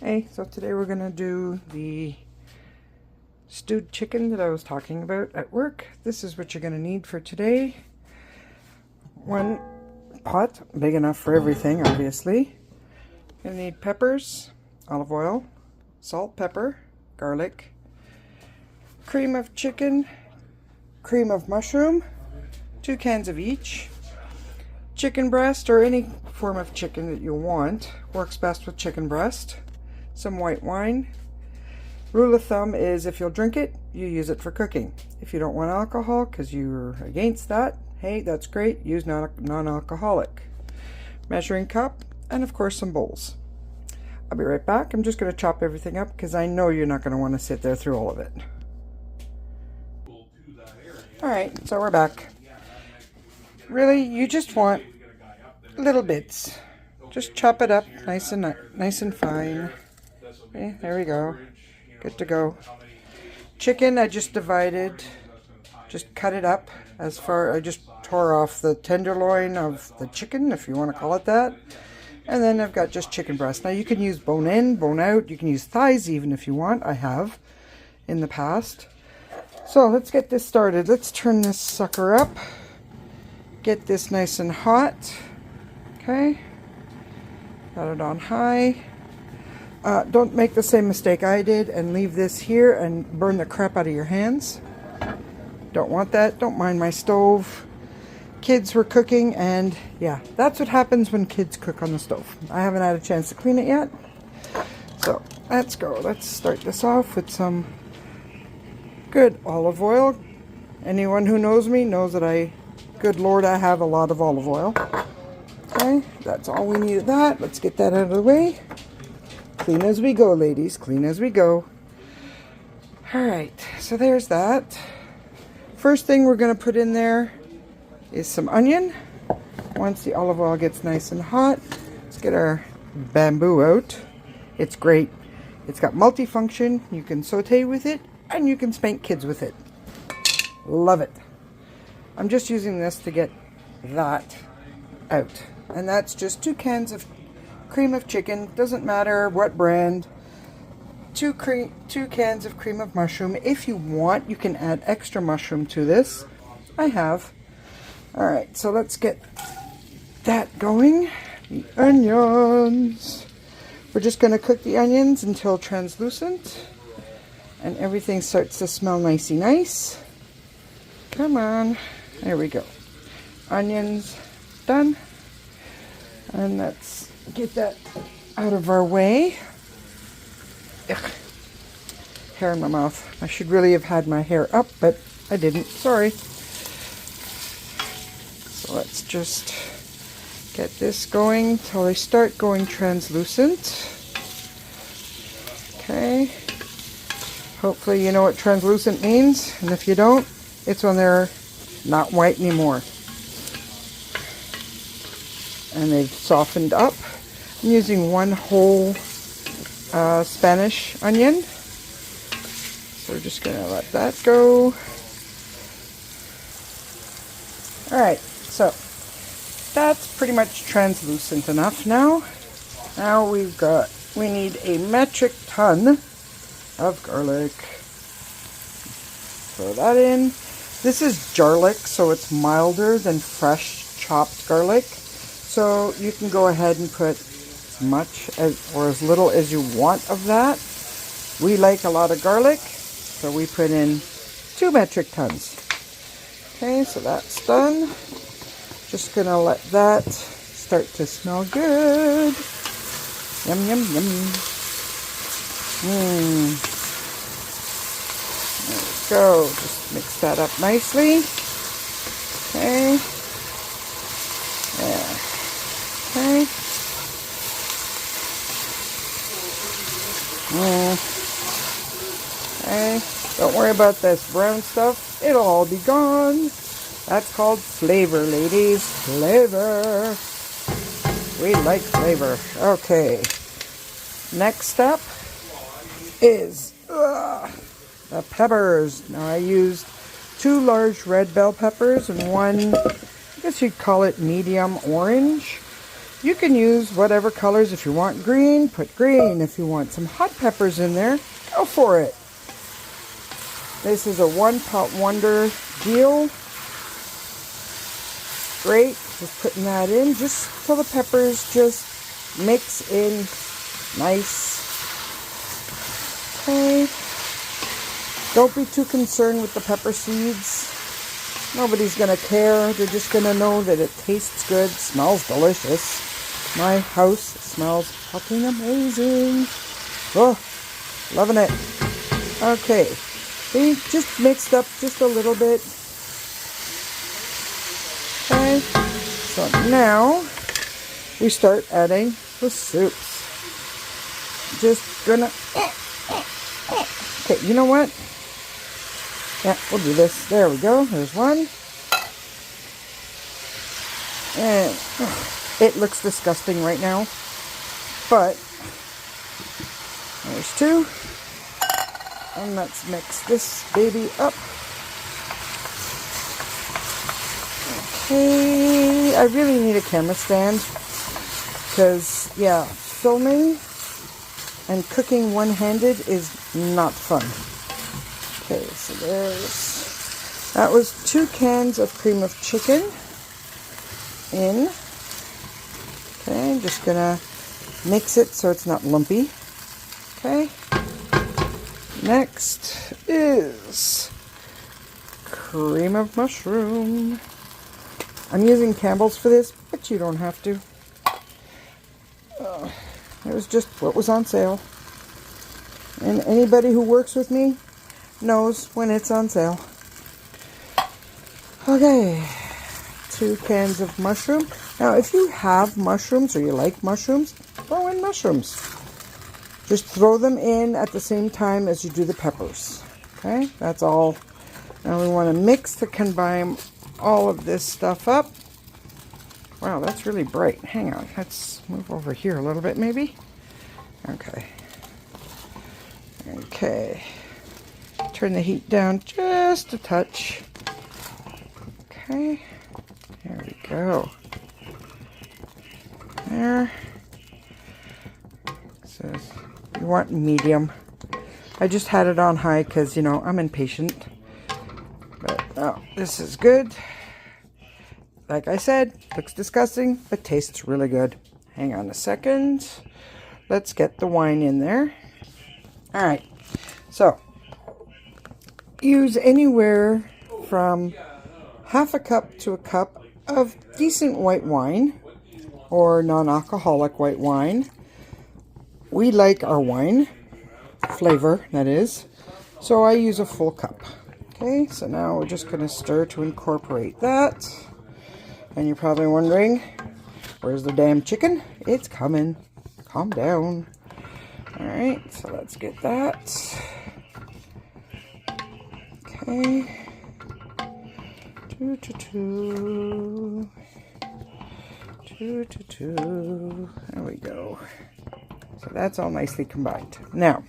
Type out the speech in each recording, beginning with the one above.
Hey, so today we're going to do the stewed chicken that I was talking about at work. This is what you're going to need for today. One pot, big enough for everything, obviously. You're going to need peppers, olive oil, salt, pepper, garlic, cream of chicken, cream of mushroom, 2 cans of each, chicken breast or any form of chicken that you want. Works best with chicken breast. Some white wine. Rule of thumb is if you'll drink it, you use it for cooking. If you don't want alcohol because you're against that, hey, that's great. Use non-alcoholic. Measuring cup, and of course some bowls. I'll be right back. I'm just going to chop everything up because I know you're not going to want to sit there through all of it. Alright, so we're back. Really, you just want little bits. Just chop it up nice and fine. Okay, there we go. Good to go. Chicken, I just divided, just cut it up as far, I just tore off the tenderloin of the chicken, if you want to call it that. And then I've got just chicken breast. Now you can use bone in, bone out. You can use thighs even if you want. I have in the past. So let's get this started. Let's turn this sucker up. Get this nice and hot. Okay. Got it on high. Don't make the same mistake I did and leave this here and burn the crap out of your hands. Don't want that. Don't mind my stove. Kids were cooking and yeah, that's what happens when kids cook on the stove. I haven't had a chance to clean it yet. So let's go. Let's start this off with some good olive oil. Anyone who knows me knows that good Lord, I have a lot of olive oil. Okay, that's all we need of that. Let's get that out of the way. Clean as we go, ladies. Clean as we go. Alright, so there's that. First thing we're going to put in there is some onion. Once the olive oil gets nice and hot, let's get our bamboo out. It's great. It's got multifunction. You can saute with it, and you can spank kids with it. Love it. I'm just using this to get that out. And that's just 2 cans of cream of chicken. Doesn't matter what brand. 2 cans of cream of mushroom. If you want, you can add extra mushroom to this. I have. Alright, so let's get that going. The onions. We're just going to cook the onions until translucent. And everything starts to smell nicey nice. Come on. There we go. Onions done. And let's get that out of our way. Ugh. Hair in my mouth. I should really have had my hair up, but I didn't. Sorry. So let's just get this going till they start going translucent. Okay. Hopefully you know what translucent means, and if you don't, it's when they're not white anymore. And they've softened up. I'm using 1 whole Spanish onion. So we're just going to let that go. Alright, so that's pretty much translucent enough now. Now we need a metric ton of garlic. Throw that in. This is garlic, so it's milder than fresh chopped garlic. So you can go ahead and put as much or as little as you want of that. We like a lot of garlic, so we put in 2 metric tons. Okay, so that's done. Just gonna let that start to smell good. Yum, yum, yum. There we go. Just mix that up nicely. Okay. Yeah. Okay. Okay. Don't worry about this brown stuff. It'll all be gone. That's called flavor, ladies. Flavor. We like flavor. Okay. Next step is the peppers. Now I used 2 large red bell peppers and 1, I guess you'd call it medium orange. You can use whatever colors. If you want green, put green. If you want some hot peppers in there, go for it. This is a one pot wonder deal. Great. Just putting that in just so the peppers just mix in nice. Okay. Don't be too concerned with the pepper seeds. Nobody's going to care. They're just going to know that it tastes good, smells delicious. My house smells fucking amazing. Oh, loving it. Okay. See, just mixed up just a little bit. Okay. So now we start adding the soups. Just gonna... Okay, you know what? Yeah, we'll do this. There we go. There's one. And it looks disgusting right now. But there's two. And let's mix this baby up. Okay. I really need a camera stand. Because, yeah, filming and cooking one-handed is not fun. Okay, so that was 2 cans of cream of chicken in. Okay, I'm just gonna mix it so it's not lumpy. Okay. Next is cream of mushroom. I'm using Campbell's for this, but you don't have to. It was just what was on sale. And anybody who works with me knows when it's on sale. Okay, 2 cans of mushroom. Now, if you have mushrooms or you like mushrooms, throw in mushrooms. Just throw them in at the same time as you do the peppers. Okay, that's all. Now we want to mix to combine all of this stuff up. Wow, that's really bright. Hang on, let's move over here a little bit maybe. Okay. Okay. Turn the heat down just a touch. Okay. There we go. There. It says you want medium. I just had it on high because, you know, I'm impatient. But oh, this is good. Like I said, looks disgusting, but tastes really good. Hang on a second. Let's get the wine in there. All right. So, use anywhere from half a cup to a cup of decent white wine or non-alcoholic white wine. We like our wine flavor, that is. So I use a full cup. Okay, so now we're just going to stir to incorporate that. And you're probably wondering, where's the damn chicken? It's coming. Calm down. Alright, so let's get that. Okay. 2 to 2. 2 to 2. There we go. So that's all nicely combined. Now,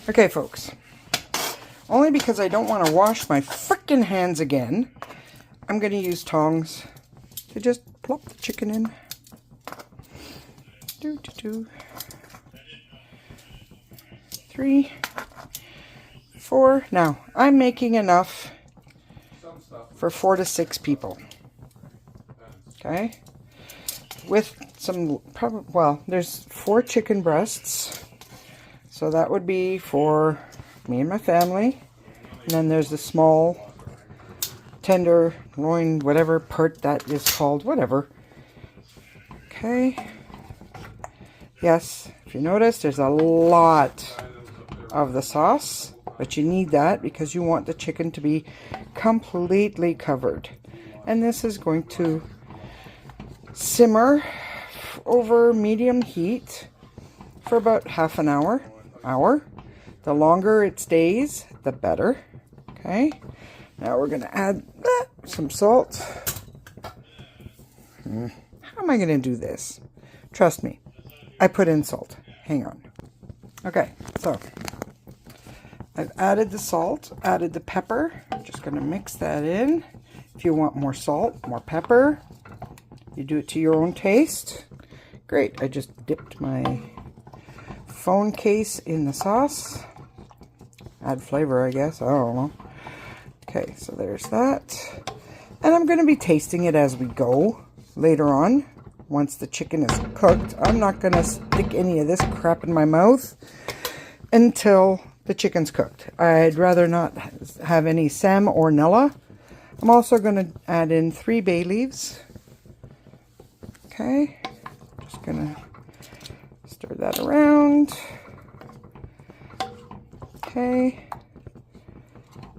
okay, folks. Only because I don't want to wash my frickin' hands again, I'm going to use tongs to just plop the chicken in. 2 to 2. 3. 4. Now, I'm making enough for 4 to 6 people. Okay? With some, probably, well, there's 4 chicken breasts. So that would be for me and my family. And then there's the small, tender, loin, whatever part that is called, whatever. Okay. Yes, if you notice, there's a lot of the sauce. But you need that because you want the chicken to be completely covered. And this is going to simmer over medium heat for about half an hour. The longer it stays, the better. Okay. Now we're going to add some salt. How am I going to do this? Trust me. I put in salt. Hang on. Okay. So I've added the salt, added the pepper. I'm just going to mix that in. If you want more salt, more pepper, You do it to your own taste. Great. I just dipped my phone case in the sauce. Add flavor, I guess. I don't know. Okay, so there's that. And I'm going to be tasting it as we go later on. Once the chicken is cooked, I'm not going to stick any of this crap in my mouth until the chicken's cooked. I'd rather not have any salmonella. I'm also going to add in 3 bay leaves. Okay, just going to stir that around. Okay,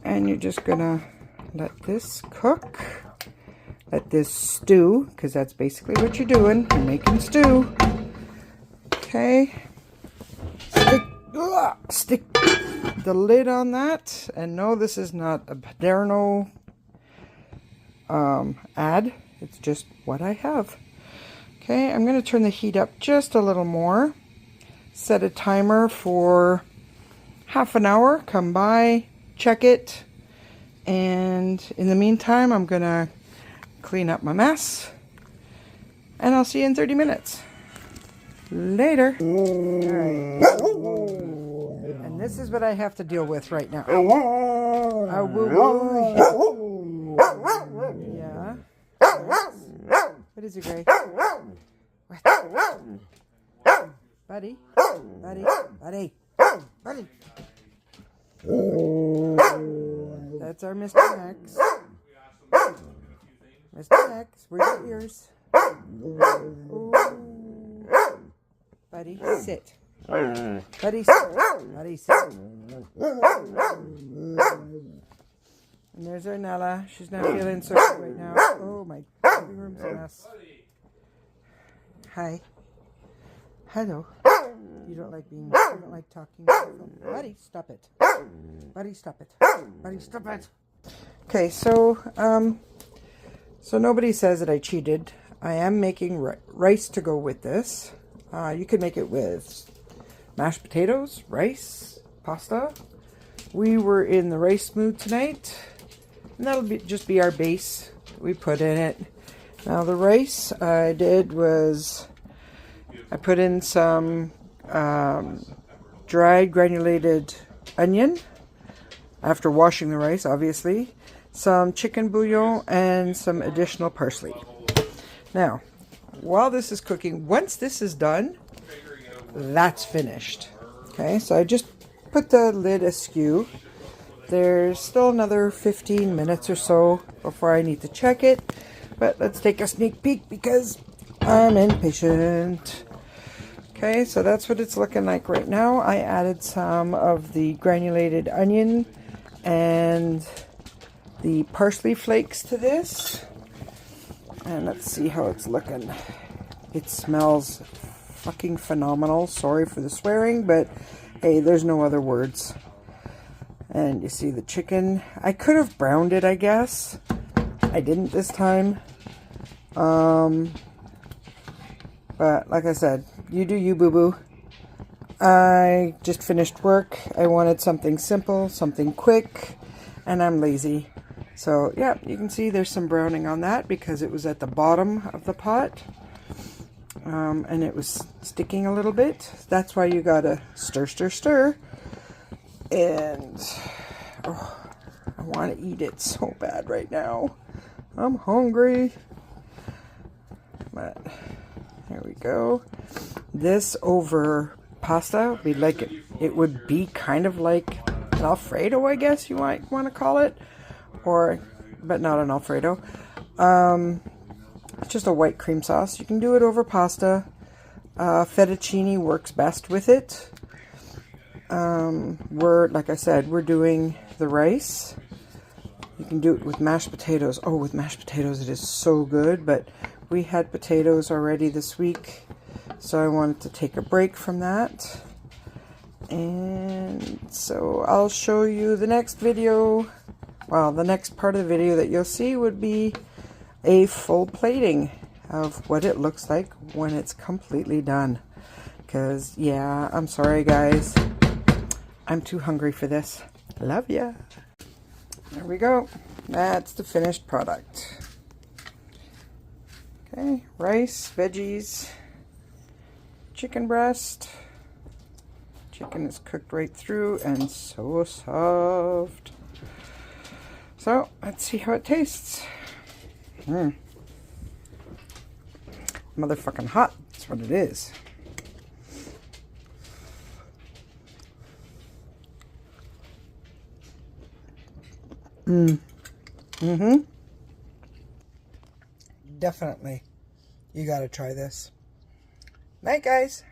and you're just going to let this cook. Let this stew, because that's basically what you're doing. You're making stew. Okay. Stick the lid on that. And no, this is not a Paderno ad. It's just what I have. Okay, I'm going to turn the heat up just a little more. Set a timer for half an hour. Come by, check it. And in the meantime, I'm going to clean up my mess, and I'll see you in 30 minutes. Later. All right. And this is what I have to deal with right now. Yeah. What is it, Gray? What? Buddy? Buddy? Buddy? Buddy? That's our Mr. Max. Mr. Max, where's your ears? Ooh. Buddy, sit. Buddy, sit. Buddy, sit. And there's our Nella. She's not feeling so good right now. Oh, my living room's a mess. Hi. Hello. You don't like talking. Buddy, stop it. Buddy, stop it. Buddy, stop it. Okay, so nobody says that I cheated. I am making rice to go with this. You could make it with mashed potatoes, rice, pasta. We were in the rice mood tonight, and that'll just be our base we put in it. Now the rice I did was I put in some dried granulated onion after washing the rice, obviously. Some chicken bouillon and some additional parsley. Now, while this is cooking, once this is done, that's finished. Okay, so I just put the lid askew. There's still another 15 minutes or so before I need to check it, but let's take a sneak peek because I'm impatient. Okay, so that's what it's looking like right now. I added some of the granulated onion and the parsley flakes to this, and let's see how it's looking. It smells fucking phenomenal. Sorry for the swearing, but hey, there's no other words. And you see the chicken. I could have browned it, I guess. I didn't this time. But like I said, you do you, boo-boo. I just finished work. I wanted something simple, something quick, and I'm lazy. So, yeah, you can see there's some browning on that because it was at the bottom of the pot. And it was sticking a little bit. That's why you gotta stir, stir, stir. And oh, I want to eat it so bad right now. I'm hungry. But there we go. This over pasta, we like it. It would be kind of like an Alfredo, I guess you might want to call it. But not an Alfredo. It's just a white cream sauce. You can do it over pasta. Fettuccine works best with it. Like I said, we're doing the rice. You can do it with mashed potatoes. Oh, with mashed potatoes it is so good, but we had potatoes already this week, so I wanted to take a break from that. And so I'll show you the next video. Well, the next part of the video that you'll see would be a full plating of what it looks like when it's completely done. Because, yeah, I'm sorry, guys. I'm too hungry for this. Love ya. There we go. That's the finished product. Okay, rice, veggies, chicken breast. Chicken is cooked right through and so soft. So let's see how it tastes. Motherfucking hot. That's what it is. Definitely. You gotta try this. Night, guys.